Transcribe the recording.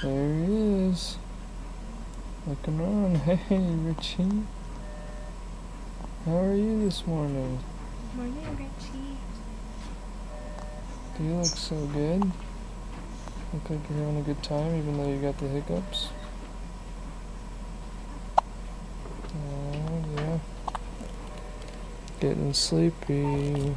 There he is. Looking around. Hey, Richie. How are you this morning? Morning, Richie. You look so good. Look like you're having a good time even though you got the hiccups. Oh, yeah. Getting sleepy.